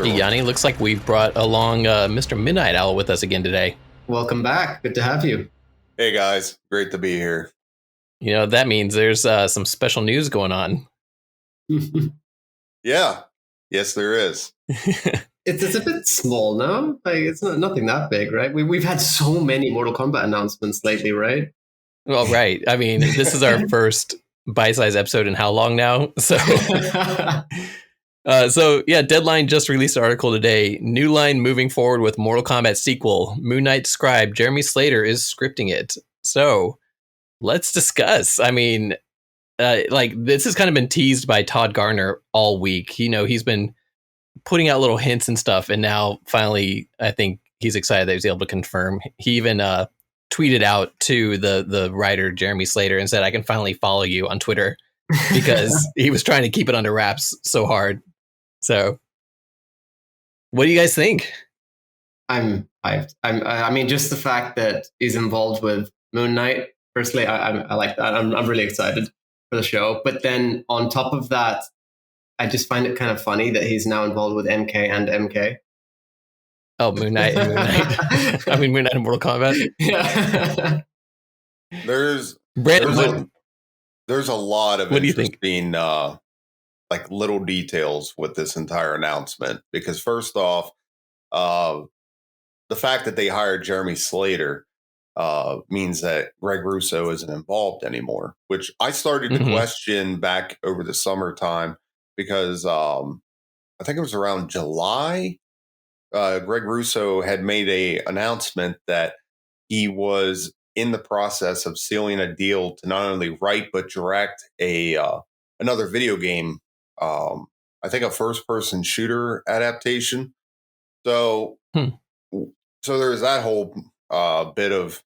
Hey, Yanni, looks like we've brought along MrMidniteOwl with us again today. Welcome back. Good to have you. Hey, guys. Great to be here. You know, that means there's some special news going on. Yeah. Yes, there is. It's a bit small now. Like, it's nothing that big, right? We've had so many Mortal Kombat announcements lately, right? Well, right. I mean, this is our first bite-sized episode in how long now? So, yeah, Deadline just released an article today. New line moving forward with Mortal Kombat Sequel. Moon Knight scribe Jeremy Slater is scripting it. So, let's discuss. I mean, this has kind of been teased by Todd Garner all week. You know, he's been putting out little hints and stuff, and now finally, I think he's excited that he's able to confirm. He even tweeted out to the writer Jeremy Slater and said, "I can finally follow you on Twitter," because he was trying to keep it under wraps so hard. So, what do you guys think? I'm hyped. I mean, just the fact that he's involved with Moon Knight. Firstly, I like that. I'm really excited for the show. But then on top of that, I just find it kind of funny that he's now involved with MK and MK. Oh, Moon Knight and Moon Knight. I mean, Moon Knight and Mortal Kombat. Yeah. There's a lot of interesting like little details with this entire announcement, because first off, the fact that they hired Jeremy Slater means that Greg Russo isn't involved anymore, which I started to question back over the summertime, because I think it was around July. Greg Russo had made an announcement that he was in the process of sealing a deal to not only write but direct another video game. I think a first-person shooter adaptation. So there's that whole bit of,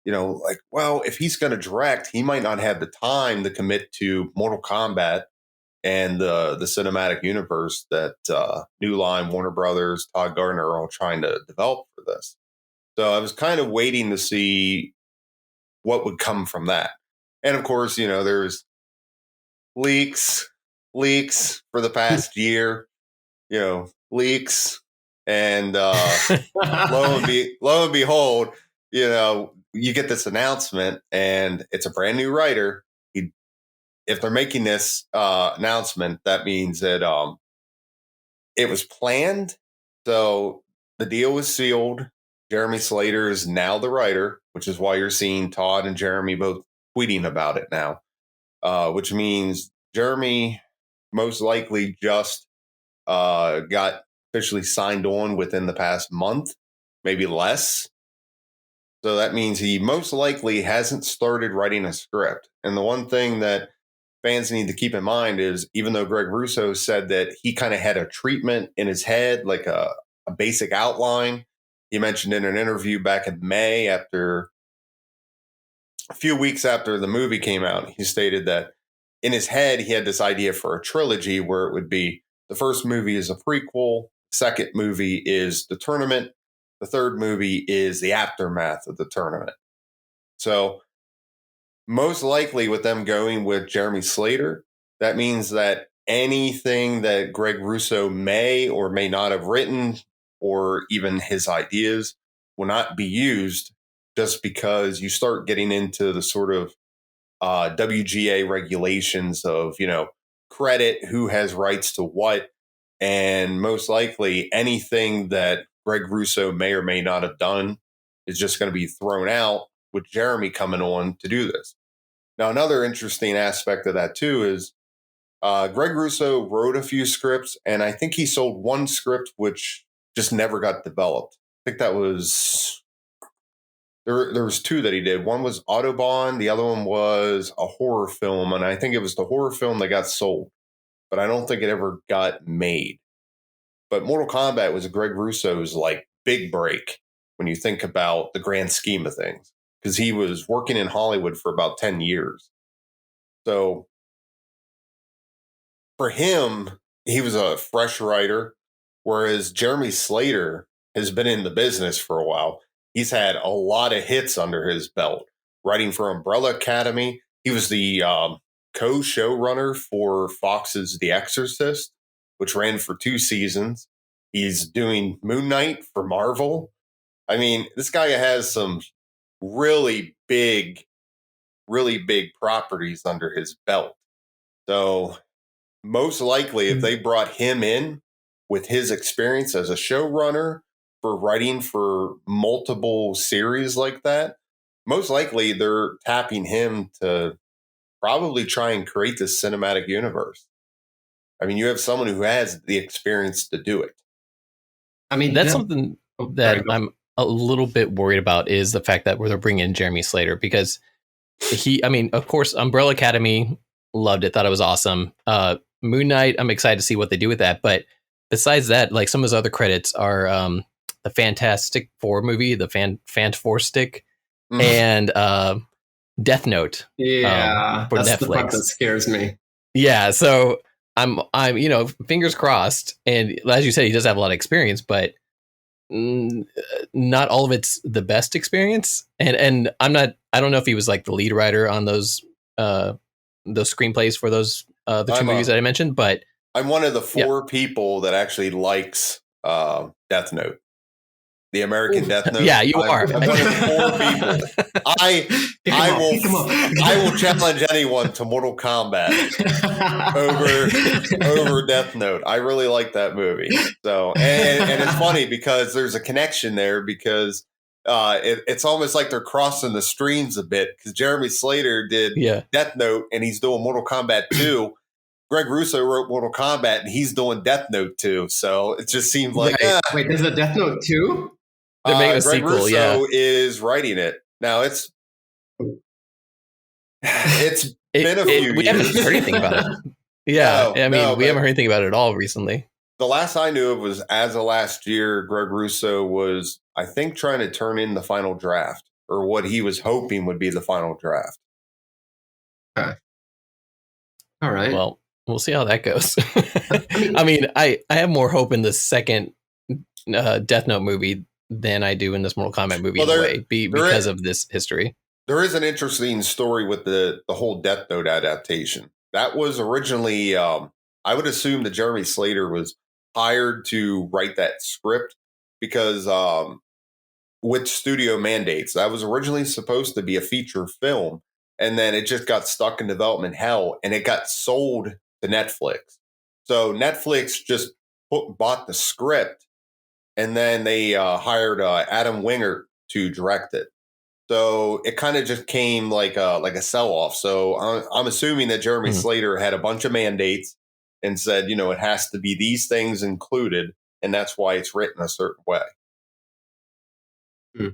like, well, if he's going to direct, he might not have the time to commit to Mortal Kombat and the cinematic universe that New Line, Warner Brothers, Todd Gardner are all trying to develop for this. So I was kind of waiting to see what would come from that. And of course, there's leaks for the past year, leaks. And lo and behold, you get this announcement, and it's a brand new writer. If they're making this announcement, that means that it was planned. So the deal was sealed. Jeremy Slater is now the writer, which is why you're seeing Todd and Jeremy both tweeting about it now, which means Jeremy most likely just got officially signed on within the past month, maybe less. So that means he most likely hasn't started writing a script. And the one thing that fans need to keep in mind is, even though Greg Russo said that he kind of had a treatment in his head, like a basic outline, he mentioned in an interview back in May, after a few weeks after the movie came out, he stated that in his head, he had this idea for a trilogy where it would be the first movie is a prequel, second movie is the tournament, the third movie is the aftermath of the tournament. So most likely with them going with Jeremy Slater, that means that anything that Greg Russo may or may not have written, or even his ideas, will not be used, just because you start getting into the sort of WGA regulations of, credit, who has rights to what. And most likely anything that Greg Russo may or may not have done is just going to be thrown out with Jeremy coming on to do this. Now, another interesting aspect of that, too, is Greg Russo wrote a few scripts, and I think he sold one script which just never got developed. I think that was... There was two that he did. One was Autobahn. The other one was a horror film, and I think it was the horror film that got sold, but I don't think it ever got made. But Mortal Kombat was Greg Russo's like big break when you think about the grand scheme of things, because he was working in Hollywood for about 10 years. So for him, he was a fresh writer, whereas Jeremy Slater has been in the business for a while. He's had a lot of hits under his belt, writing for Umbrella Academy. He was the co-showrunner for Fox's The Exorcist, which ran for 2 seasons. He's doing Moon Knight for Marvel. I mean, this guy has some really big properties under his belt. So most likely, if they brought him in with his experience as a showrunner for writing for multiple series like that, most likely they're tapping him to probably try and create this cinematic universe. I mean, you have someone who has the experience to do it. I mean, that's something that I'm a little bit worried about, is the fact that they're bringing in Jeremy Slater, because of course, Umbrella Academy, loved it, thought it was awesome. Moon Knight, I'm excited to see what they do with that. But besides that, like, some of his other credits are the Fantastic Four movie, the Fant Four Stick, and Death Note. Yeah, for that's Netflix. The part that scares me. Yeah, so I'm fingers crossed. And as you said, he does have a lot of experience, but not all of it's the best experience. And I don't know if he was like the lead writer on those screenplays for those the two movies that I mentioned, but I'm one of the 4 people that actually likes Death Note. The American Death Note. Yeah, you are. I'm one of the 4 people. I will challenge anyone to Mortal Kombat over Death Note. I really like that movie. So, and it's funny because there's a connection there, because it's almost like they're crossing the streams a bit, because Jeremy Slater did Death Note and he's doing Mortal Kombat 2. Greg Russo wrote Mortal Kombat and he's doing Death Note 2. So it just seemed like... Wait, there's a Death Note 2? They're making a Greg sequel, Russo is writing it. Now it's been a few years. We haven't heard anything about it. Yeah, we haven't heard anything about it at all recently. The last I knew of was as of last year, Greg Russo was, I think, trying to turn in the final draft, or what he was hoping would be the final draft. Okay. All right. Well, we'll see how that goes. I mean, I have more hope in the second Death Note movie than I do in this Mortal Kombat movie, in a way, because of this history. There is an interesting story with the whole Death Note adaptation. That was originally, I would assume that Jeremy Slater was hired to write that script, because with studio mandates, that was originally supposed to be a feature film, and then it just got stuck in development hell, and it got sold to Netflix. So Netflix just bought the script, and then they hired Adam Wingert to direct it. So it kind of just came like a sell-off. So I'm assuming that Jeremy Slater had a bunch of mandates and said, it has to be these things included, and that's why it's written a certain way. I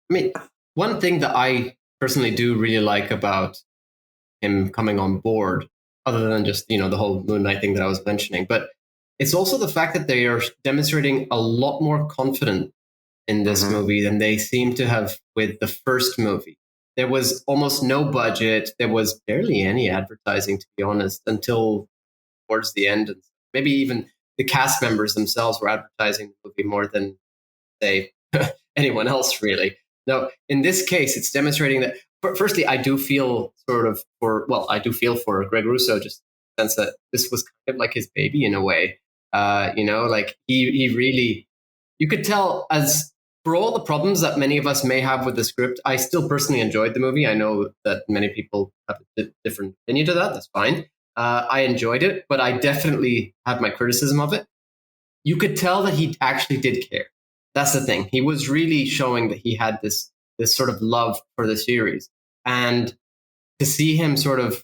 mean, one thing that I personally do really like about him coming on board, other than just, the whole Moon Knight thing that I was mentioning, but it's also the fact that they are demonstrating a lot more confidence in this movie than they seem to have with the first movie. There was almost no budget. There was barely any advertising, to be honest, until towards the end. Maybe even the cast members themselves were advertising the movie more than, say, anyone else, really. No, in this case, it's demonstrating that, firstly, I do feel for Greg Russo, just in the sense that this was kind of like his baby in a way. Like he really, you could tell, as for all the problems that many of us may have with the script, I still personally enjoyed the movie. I know that many people have a different opinion to that. That's fine. I enjoyed it, but I definitely have my criticism of it. You could tell that he actually did care. That's the thing. He was really showing that he had this sort of love for the series. And to see him sort of,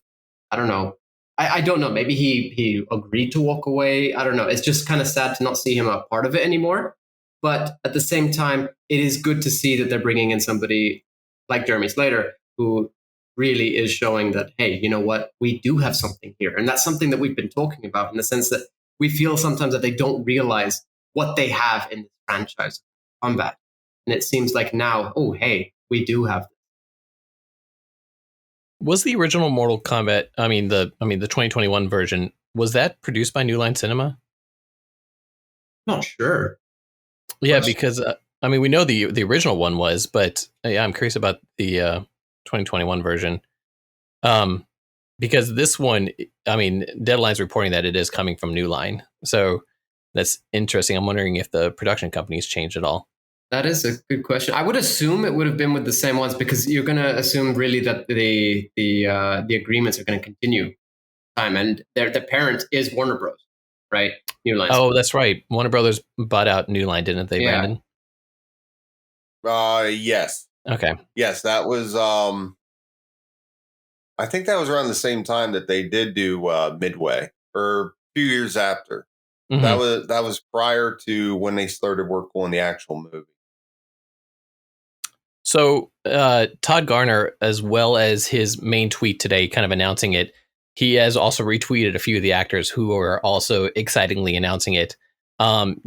I don't know, I don't know, maybe he agreed to walk away. I don't know. It's just kind of sad to not see him a part of it anymore. But at the same time, it is good to see that they're bringing in somebody like Jeremy Slater, who really is showing that, hey, you know what? We do have something here. And that's something that we've been talking about, in the sense that we feel sometimes that they don't realize what they have in this franchise of combat. And it seems like now, oh, hey, we do have this. Was the original Mortal Kombat, the 2021 version, was that produced by New Line Cinema? Not sure. Yeah, because we know the original one was, but I'm curious about the 2021 version. Because this one, Deadline's reporting that it is coming from New Line. So that's interesting. I'm wondering if the production companies changed at all. That is a good question. I would assume it would have been with the same ones, because you're going to assume really that the agreements are going to continue time, and the parent is Warner Bros. Right? New Line. Oh, that's right. Warner Brothers bought out New Line, didn't they, Brandon? Yes. Okay. Yes, that was. I think that was around the same time that they did do Midway, or a few years after. Mm-hmm. That was prior to when they started work on the actual movie. So Todd Garner, as well as his main tweet today, kind of announcing it, he has also retweeted a few of the actors who are also excitingly announcing it.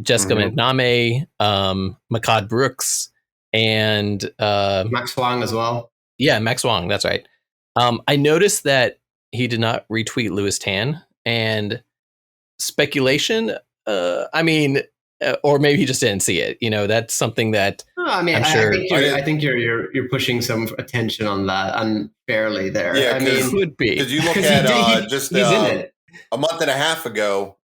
Jessica McNamee, Makad Brooks, and Max Wong as well. Yeah, Max Wong. That's right. I noticed that he did not retweet Louis Tan, and speculation. Or maybe he just didn't see it. That's something that I'm sure. I think you're pushing some attention on that unfairly there. Yeah, I mean, could be, because you look at just a month and a half ago.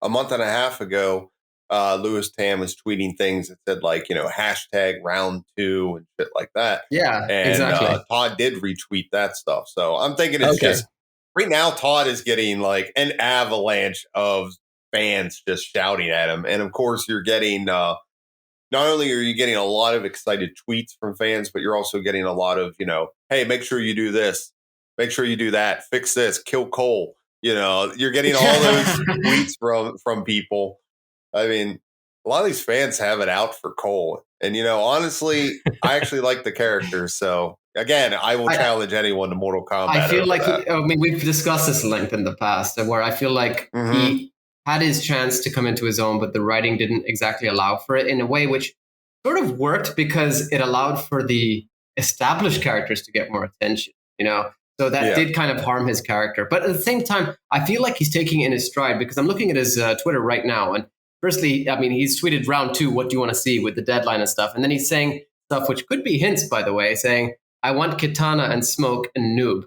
Louis Tam was tweeting things that said hashtag round 2 and shit like that. Yeah, and exactly. Todd did retweet that stuff. So I'm thinking it's just right now Todd is getting an avalanche of fans just shouting at him. And of course you're getting not only are you getting a lot of excited tweets from fans, but you're also getting a lot of, hey, make sure you do this, make sure you do that, fix this, kill Cole. You're getting all those tweets from people. I mean, a lot of these fans have it out for Cole. And, honestly, I actually like the character. So, again, I will challenge anyone to Mortal Kombat. I feel like, we've discussed this length in the past, where I feel like he had his chance to come into his own, but the writing didn't exactly allow for it in a way which sort of worked, because it allowed for the established characters to get more attention, So that did kind of harm his character. But at the same time, I feel like he's taking it in his stride, because I'm looking at his Twitter right now, and firstly, I mean, he's tweeted round 2, what do you want to see, with the deadline and stuff. And then he's saying stuff which could be hints, by the way, saying, I want Kitana and Smoke and Noob.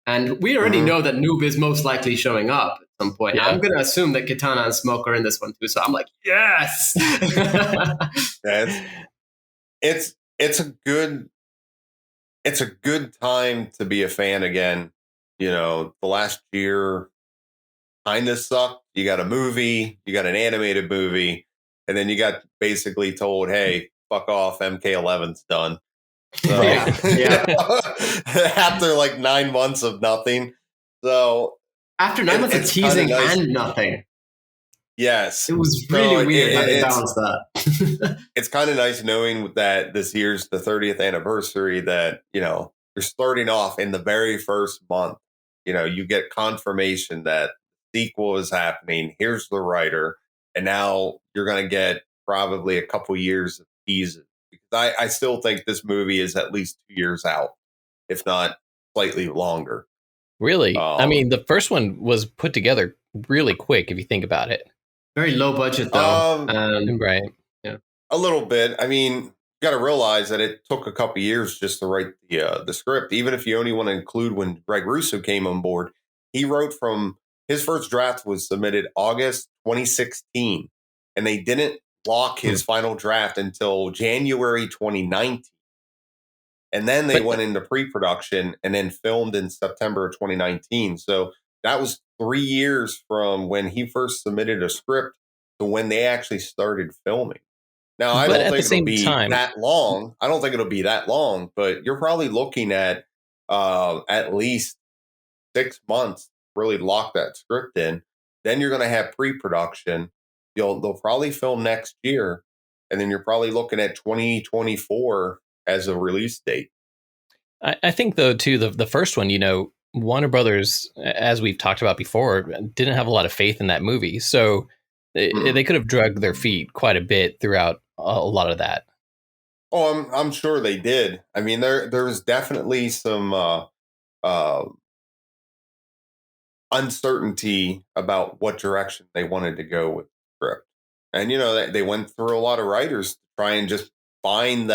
And we already know that Noob is most likely showing up at some point. Yeah. I'm going to assume that Kitana and Smoke are in this one too. So I'm like, yes! It's a good time to be a fan again. The last year kind of sucked. You got a movie, you got an animated movie, and then you got basically told, hey, fuck off, MK11's done. So, after 9 months of nothing. So after 9 months of teasing and nothing. Yes. It was really weird how they balanced that. It's kind of nice knowing that this year's the 30th anniversary, that, you're starting off in the very first month. You get confirmation that sequel is happening. Here's the writer. And now you're going to get probably a couple years of teases. Because I still think this movie is at least 2 years out, if not slightly longer. Really? I mean, the first one was put together really quick, if you think about it. Very low budget, though. Right. Yeah. A little bit. I mean, you got to realize that it took a couple years just to write the script. Even if you only want to include when Greg Russo came on board, he wrote from his first draft was submitted August 2016, and they didn't lock his final draft until January 2019. And then they went into pre-production and then filmed in September of 2019. So that was 3 years from when he first submitted a script to when they actually started filming. Now, I don't think it'll be that long. I don't think it'll be that long, but you're probably looking at least 6 months to really lock that script in. Then you're going to have pre-production. They'll probably film next year, and then you're probably looking at 2024 as a release date. I think, though, too, the first one, Warner Brothers, as we've talked about before, didn't have a lot of faith in that movie. So they could have dragged their feet quite a bit throughout a lot of that. Oh, I'm sure they did. I mean, there was definitely some uncertainty about what direction they wanted to go with the script. And, they went through a lot of writers to try and just find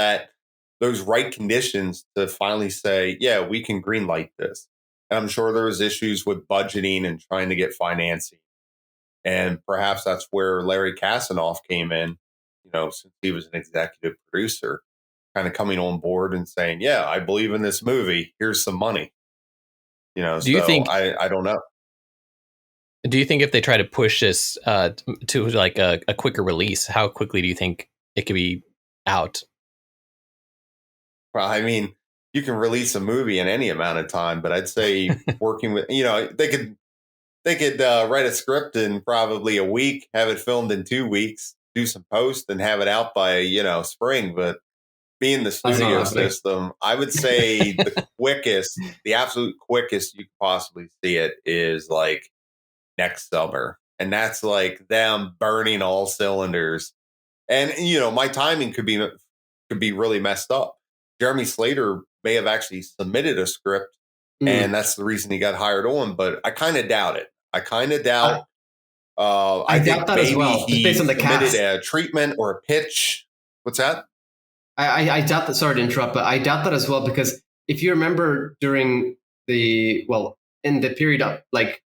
those right conditions to finally say, yeah, we can greenlight this. And I'm sure there was issues with budgeting and trying to get financing. And perhaps that's where Larry Kasanoff came in, since he was an executive producer, kind of coming on board and saying, yeah, I believe in this movie. Here's some money. Do you think, I don't know. Do you think if they try to push this to like a quicker release, how quickly do you think it could be out? Well, I mean, you can release a movie in any amount of time, but I'd say working with, they could write a script in probably a week, have it filmed in 2 weeks, do some post, and have it out by spring. But being the studio system, I would say the absolute quickest you could possibly see it is like next summer, and that's like them burning all cylinders. And my timing could be really messed up. Jeremy Slater may have actually submitted a script, and that's the reason he got hired on. But I kind of doubt it. I kind of doubt. I think that maybe as well, he based on the submitted cast. a treatment or a pitch. What's that? I doubt that. Sorry to interrupt, but I doubt that as well, because if you remember during in the period of, like,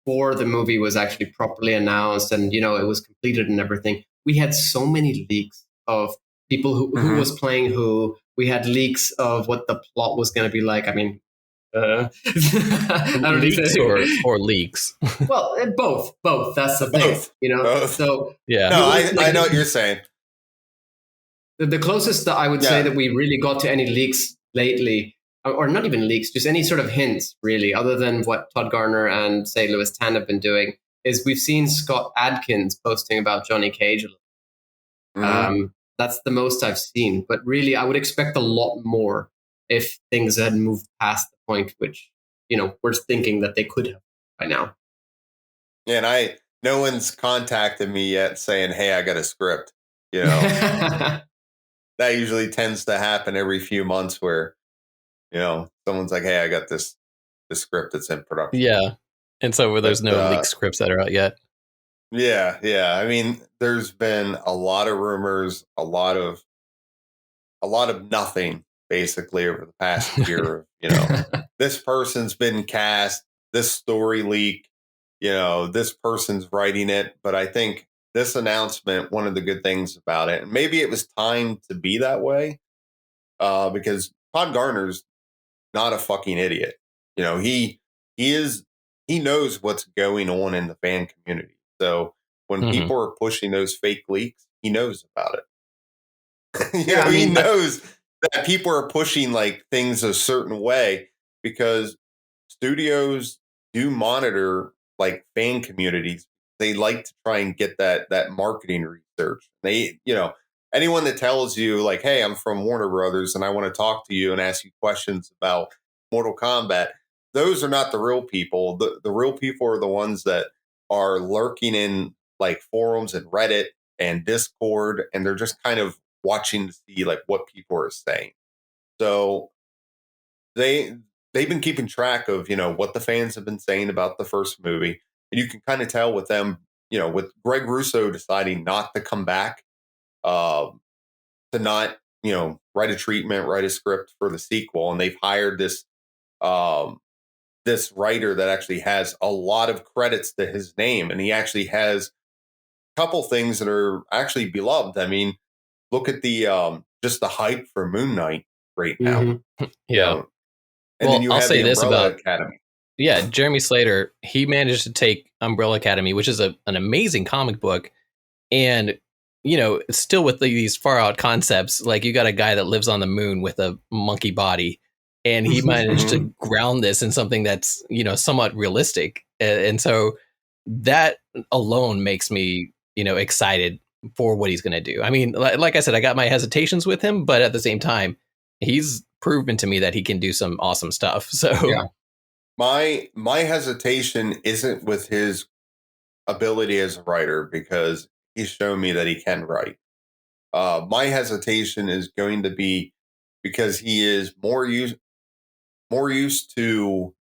before the movie was actually properly announced and it was completed and everything, we had so many leaks of people who was playing who. We had leaks of what the plot was going to be like. I mean, leaks or leaks. Well, both. That's the thing, Both. So yeah. No, I know what you're saying. The closest that I would say that we really got to any leaks lately, or not even leaks, just any sort of hints, really, other than what Todd Garner and, say, Louis Tan have been doing, is we've seen Scott Adkins posting about Johnny Cage a little. That's the most I've seen. But really, I would expect a lot more if things had moved past the point which, we're thinking that they could have by now. Yeah, and no one's contacted me yet saying, hey, I got a script. That usually tends to happen every few months where, someone's like, hey, I got this script that's in production. Yeah. And so there's no leaked scripts that are out yet. Yeah. I mean, there's been a lot of rumors, a lot of nothing basically over the past year. This person's been cast, this story leak, this person's writing it. But I think this announcement, one of the good things about it, and maybe it was timed to be that way, because Todd Garner's not a fucking idiot. He knows what's going on in the fan community. So when people are pushing those fake leaks, he knows about it. He knows that people are pushing like things a certain way because studios do monitor like fan communities. They like to try and get that marketing research. They, anyone that tells you like, hey, I'm from Warner Brothers and I want to talk to you and ask you questions about Mortal Kombat, those are not the real people. The real people are the ones that are lurking in like forums and Reddit and Discord, and they're just kind of watching to see like what people are saying. So they've been keeping track of, what the fans have been saying about the first movie. And you can kind of tell with them, with Greg Russo deciding not to come back, to not, write a treatment, write a script for the sequel. And they've hired this writer that actually has a lot of credits to his name. And he actually has a couple things that are actually beloved. I mean, look at the just the hype for Moon Knight right now. Yeah. And then you have the Umbrella Academy. Yeah, Jeremy Slater, he managed to take Umbrella Academy, which is an amazing comic book, and still with these far out concepts. Like, you got a guy that lives on the moon with a monkey body, and he managed to ground this in something that's somewhat realistic, and so that alone makes me excited for what he's going to do. I mean, like I said, I got my hesitations with him, but at the same time, he's proven to me that he can do some awesome stuff. So yeah. My hesitation isn't with his ability as a writer, because he's shown me that he can write. My hesitation is going to be because he is more used to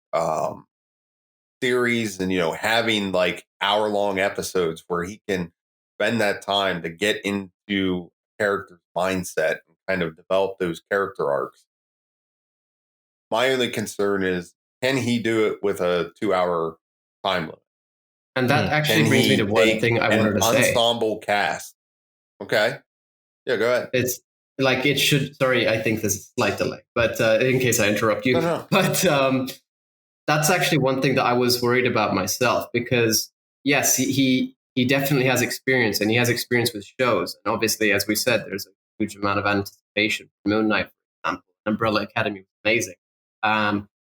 series and having like hour-long episodes where he can spend that time to get into character's mindset and kind of develop those character arcs. My only concern is, can he do it with a 2-hour time limit? And that actually brings me to one thing I wanted to say. Ensemble cast. Okay. Yeah, go ahead. It's like it should. Sorry, I think there's a slight delay, but in case I interrupt you. No. But that's actually one thing that I was worried about myself, because yes, he definitely has experience, and he has experience with shows. And obviously, as we said, there's a huge amount of anticipation for Moon Knight, for example. Umbrella Academy was amazing.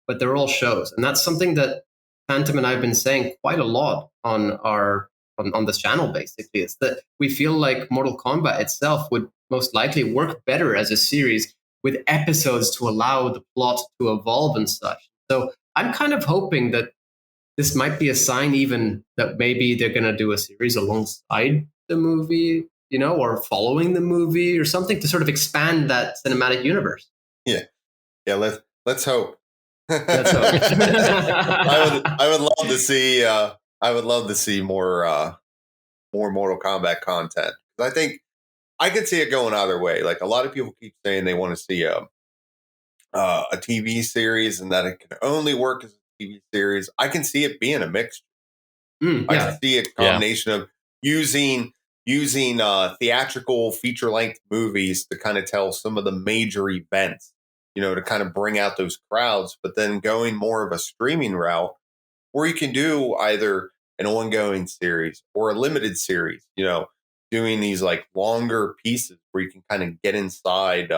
But they're all shows. And that's something that Fantim and I have been saying quite a lot on this channel, basically. It's that we feel like Mortal Kombat itself would most likely work better as a series with episodes to allow the plot to evolve and such. So I'm kind of hoping that this might be a sign even that maybe they're going to do a series alongside the movie, or following the movie or something to sort of expand that cinematic universe. Yeah. Let's hope. Let's hope. I would love to see. I would love to see more Mortal Kombat content. I think I could see it going either way. Like, a lot of people keep saying they want to see a TV series, and that it can only work as a TV series. I can see it being a mixture. I can see a combination of using theatrical feature-length movies to kind of tell some of the major events, to kind of bring out those crowds, but then going more of a streaming route where you can do either an ongoing series or a limited series, doing these like longer pieces where you can kind of get inside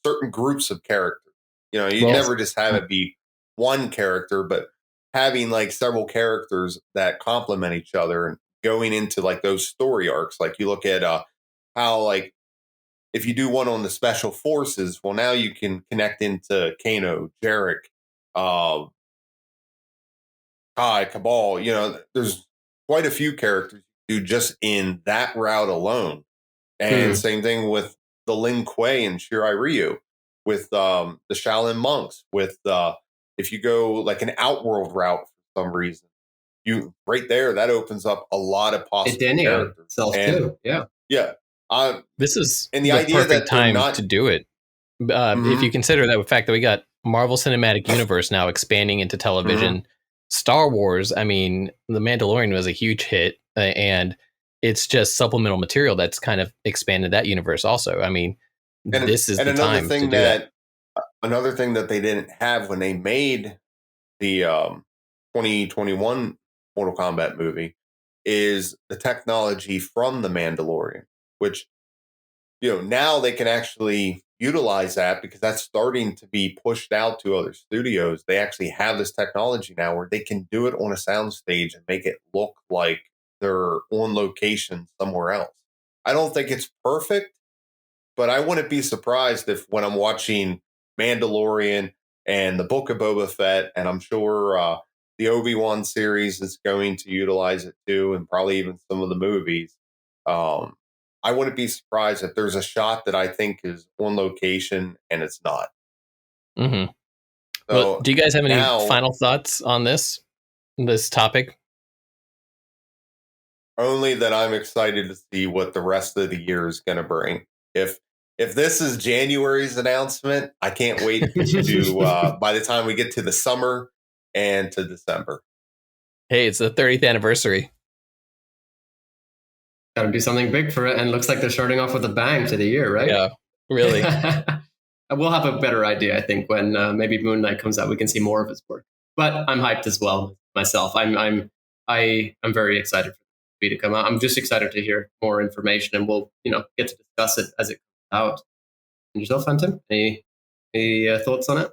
certain groups of characters. You never just have it be one character, but having like several characters that complement each other and going into like those story arcs. Like, you look at how, like, if you do one on the special forces, well, now you can connect into Kano, Jarek, Kai, Cabal. There's quite a few characters you do just in that route alone. And same thing with the Lin Kuei and Shirai Ryu, with the Shaolin monks, with if you go like an Outworld route for some reason, you right there, that opens up a lot of possible characters. Itself too. Yeah. This is and the idea perfect time to do it. If you consider that the fact that we got Marvel Cinematic Universe now expanding into television, Star Wars, I mean, The Mandalorian was a huge hit, and it's just supplemental material that's kind of expanded that universe also. I mean, this is the time to do that. Another thing that they didn't have when they made the 2021 Mortal Kombat movie is the technology from The Mandalorian, which, now they can actually utilize that because that's starting to be pushed out to other studios. They actually have this technology now where they can do it on a soundstage and make it look like they're on location somewhere else. I don't think it's perfect, but I wouldn't be surprised if when I'm watching Mandalorian and the Book of Boba Fett, and I'm sure the Obi-Wan series is going to utilize it too, and probably even some of the movies. I wouldn't be surprised if there's a shot that I think is on location and it's not. Mm-hmm. So do you guys have any final thoughts on this topic? Only that I'm excited to see what the rest of the year is going to bring. If this is January's announcement, I can't wait to by the time we get to the summer and to December. Hey, it's the 30th anniversary. Got to do something big for it, and looks like they're starting off with a bang to the year, right? Yeah, really. We'll have a better idea, I think, when maybe Moon Knight comes out. We can see more of his work. But I'm hyped as well myself. I'm very excited for the movie to come out. I'm just excited to hear more information, and we'll get to discuss it as it comes out. And yourself, Fantim? Any thoughts on it?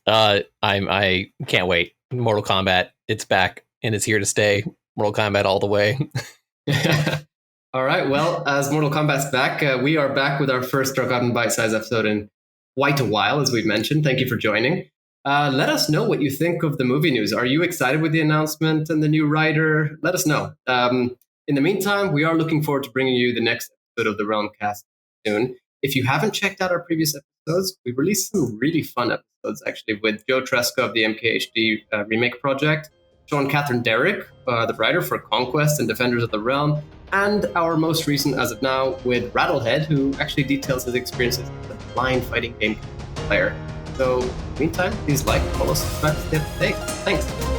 I can't wait. Mortal Kombat, it's back and it's here to stay. Mortal Kombat all the way. All right. Well, as Mortal Kombat's back, we are back with our first Tarkatan Bitesize episode in quite a while, as we've mentioned. Thank you for joining. Let us know what you think of the movie news. Are you excited with the announcement and the new writer? Let us know. In the meantime, we are looking forward to bringing you the next episode of the Realm Cast soon. If you haven't checked out our previous episodes, we released some really fun episodes, actually, with Joe Tresca of the MKHD remake project, Sean Catherine Derrick, the writer for Conquest and Defenders of the Realm, and our most recent, as of now, with Rattlehead, who actually details his experiences as a blind fighting game player. So, meantime, please like, follow, subscribe to stay up to date. Thanks.